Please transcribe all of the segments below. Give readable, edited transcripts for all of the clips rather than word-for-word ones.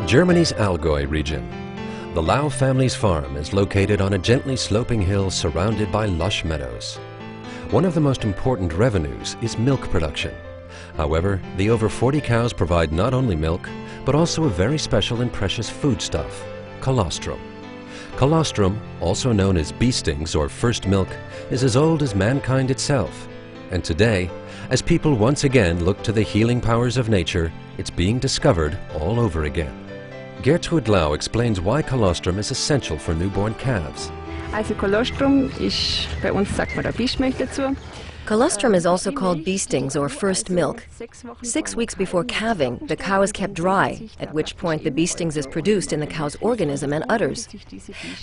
Germany's Allgäu region. The Lau family's farm is located on a gently sloping hill surrounded by lush meadows. One of the most important revenues is milk production. However, the over 40 cows provide not only milk, but also a very special and precious foodstuff, colostrum. Colostrum, also known as bee stings or first milk, is as old as mankind itself. And today, as people once again look to the healing powers of nature, it's being discovered all over again. Gertrud Lau explains why colostrum is essential for newborn calves. Also Colostrum ist, bei uns sagt man da Bischmilch dazu. Colostrum is also called bee stings or first milk. 6 weeks before calving, the cow is kept dry, at which point the bee stings is produced in the cow's organism and udders.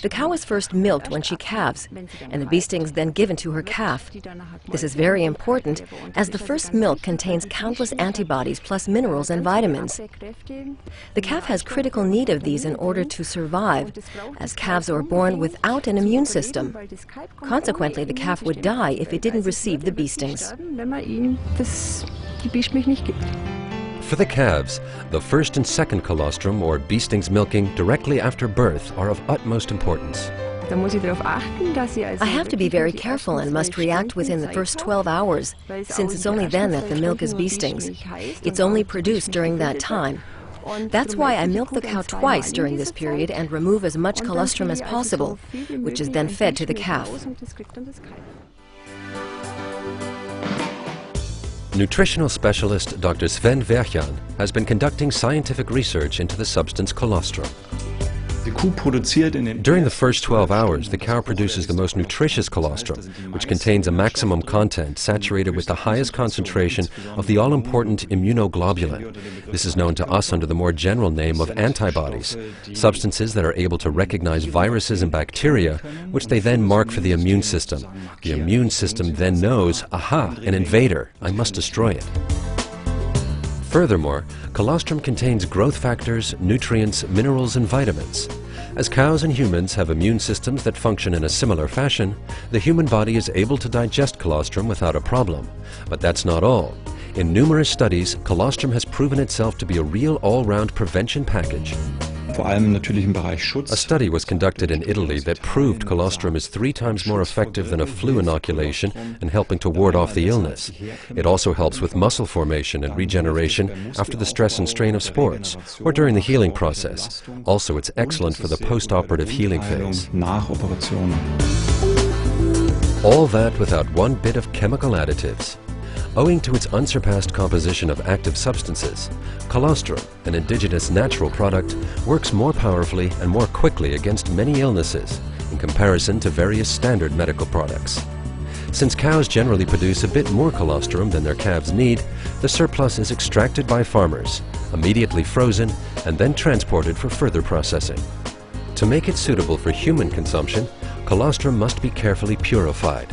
The cow is first milked when she calves, and the bee stings then given to her calf. This is very important, as the first milk contains countless antibodies plus minerals and vitamins. The calf has critical need of these in order to survive, as calves are born without an immune system. Consequently, the calf would die if it didn't receive the bee stings. For the calves, the first and second colostrum or bee stings milking directly after birth are of utmost importance. I have to be very careful and must react within the first 12 hours, since it's only then that the milk is bee stings. It's only produced during that time. That's why I milk the cow twice during this period and remove as much colostrum as possible, which is then fed to the calf. Nutritional specialist Dr. Sven Verchan has been conducting scientific research into the substance colostrum. During the first 12 hours, the cow produces the most nutritious colostrum, which contains a maximum content saturated with the highest concentration of the all-important immunoglobulin. This is known to us under the more general name of antibodies, substances that are able to recognize viruses and bacteria, which they then mark for the immune system. The immune system then knows, aha, an invader, I must destroy it. Furthermore, colostrum contains growth factors, nutrients, minerals, and vitamins. As cows and humans have immune systems that function in a similar fashion, the human body is able to digest colostrum without a problem. But that's not all. In numerous studies, colostrum has proven itself to be a real all-round prevention package. A study was conducted in Italy that proved colostrum is 3 times more effective than a flu inoculation in helping to ward off the illness. It also helps with muscle formation and regeneration after the stress and strain of sports or during the healing process. Also, it's excellent for the post-operative healing phase. All that without one bit of chemical additives. Owing to its unsurpassed composition of active substances, colostrum, an indigenous natural product, works more powerfully and more quickly against many illnesses in comparison to various standard medical products. Since cows generally produce a bit more colostrum than their calves need, the surplus is extracted by farmers, immediately frozen, and then transported for further processing. To make it suitable for human consumption, colostrum must be carefully purified.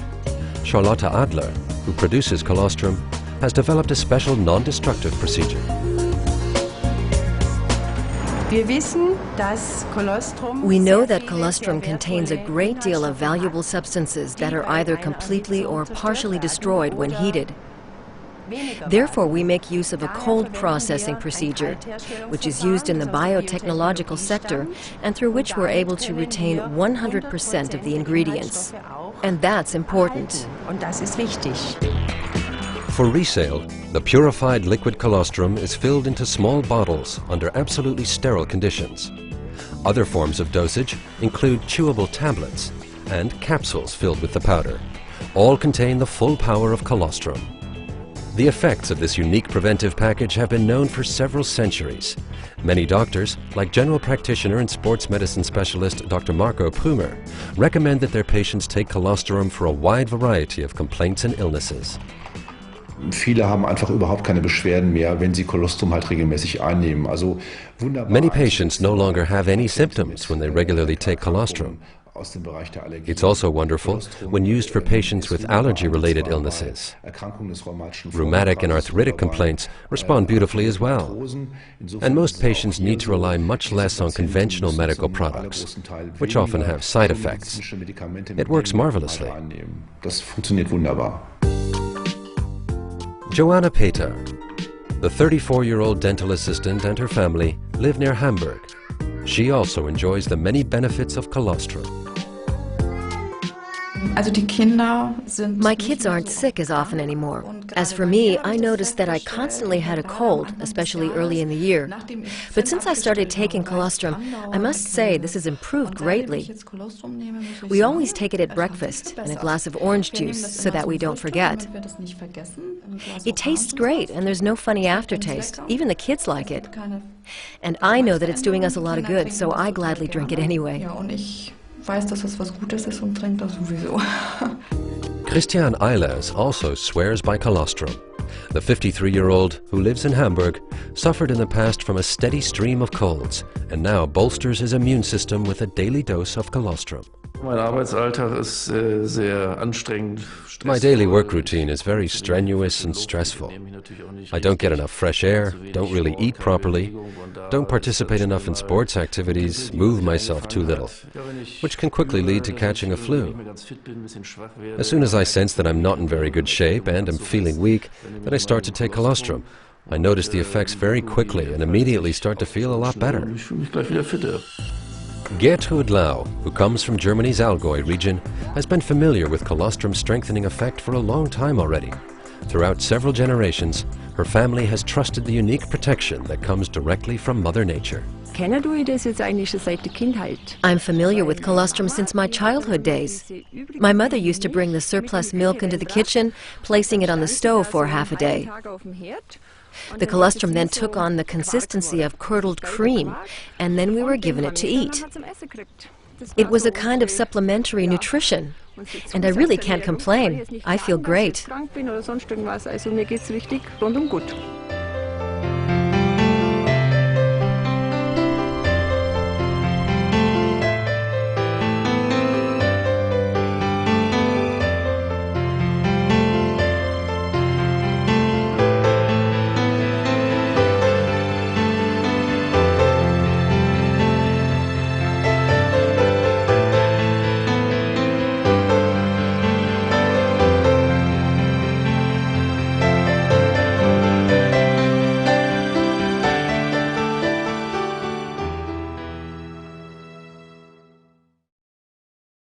Charlotte Adler, who produces colostrum, has developed a special non-destructive procedure. We know that colostrum contains a great deal of valuable substances that are either completely or partially destroyed when heated. Therefore, we make use of a cold processing procedure, which is used in the biotechnological sector and through which we're able to retain 100% of the ingredients. And that's important. For resale, the purified liquid colostrum is filled into small bottles under absolutely sterile conditions. Other forms of dosage include chewable tablets and capsules filled with the powder. All contain the full power of colostrum. The effects of this unique preventive package have been known for several centuries. Many doctors, like general practitioner and sports medicine specialist Dr. Marco Prümer, recommend that their patients take colostrum for a wide variety of complaints and illnesses. Viele haben einfach überhaupt keine Beschwerden mehr, wenn sie Colostrum halt regelmäßig einnehmen. Also wunderbar. Many patients no longer have any symptoms when they regularly take colostrum. It's also wonderful when used for patients with allergy-related illnesses. Rheumatic and arthritic complaints respond beautifully as well. And most patients need to rely much less on conventional medical products, which often have side effects. It works marvelously. Joanna Peter, the 34-year-old dental assistant, and her family live near Hamburg. She also enjoys the many benefits of Colostrum. My kids aren't sick as often anymore. As for me, I noticed that I constantly had a cold, especially early in the year. But since I started taking Colostrum, I must say this has improved greatly. We always take it at breakfast and a glass of orange juice so that we don't forget. It tastes great and there's no funny aftertaste. Even the kids like it. And I know that it's doing us a lot of good, so I gladly drink it anyway. Christian Eilers also swears by Colostrum. The 53-year-old, who lives in Hamburg, suffered in the past from a steady stream of colds and now bolsters his immune system with a daily dose of Colostrum. My daily work routine is very strenuous and stressful. I don't get enough fresh air, don't really eat properly, don't participate enough in sports activities, move myself too little, which can quickly lead to catching a flu. As soon as I sense that I'm not in very good shape and am feeling weak, then I start to take Colostrum. I notice the effects very quickly and immediately start to feel a lot better. Gertrud Lau, who comes from Germany's Allgäu region, has been familiar with Colostrum's strengthening effect for a long time already. Throughout several generations, her family has trusted the unique protection that comes directly from Mother Nature. I'm familiar with Colostrum since my childhood days. My mother used to bring the surplus milk into the kitchen, placing it on the stove for half a day. The Colostrum then took on the consistency of curdled cream, and then we were given it to eat. It was a kind of supplementary nutrition, and I really can't complain. I feel great.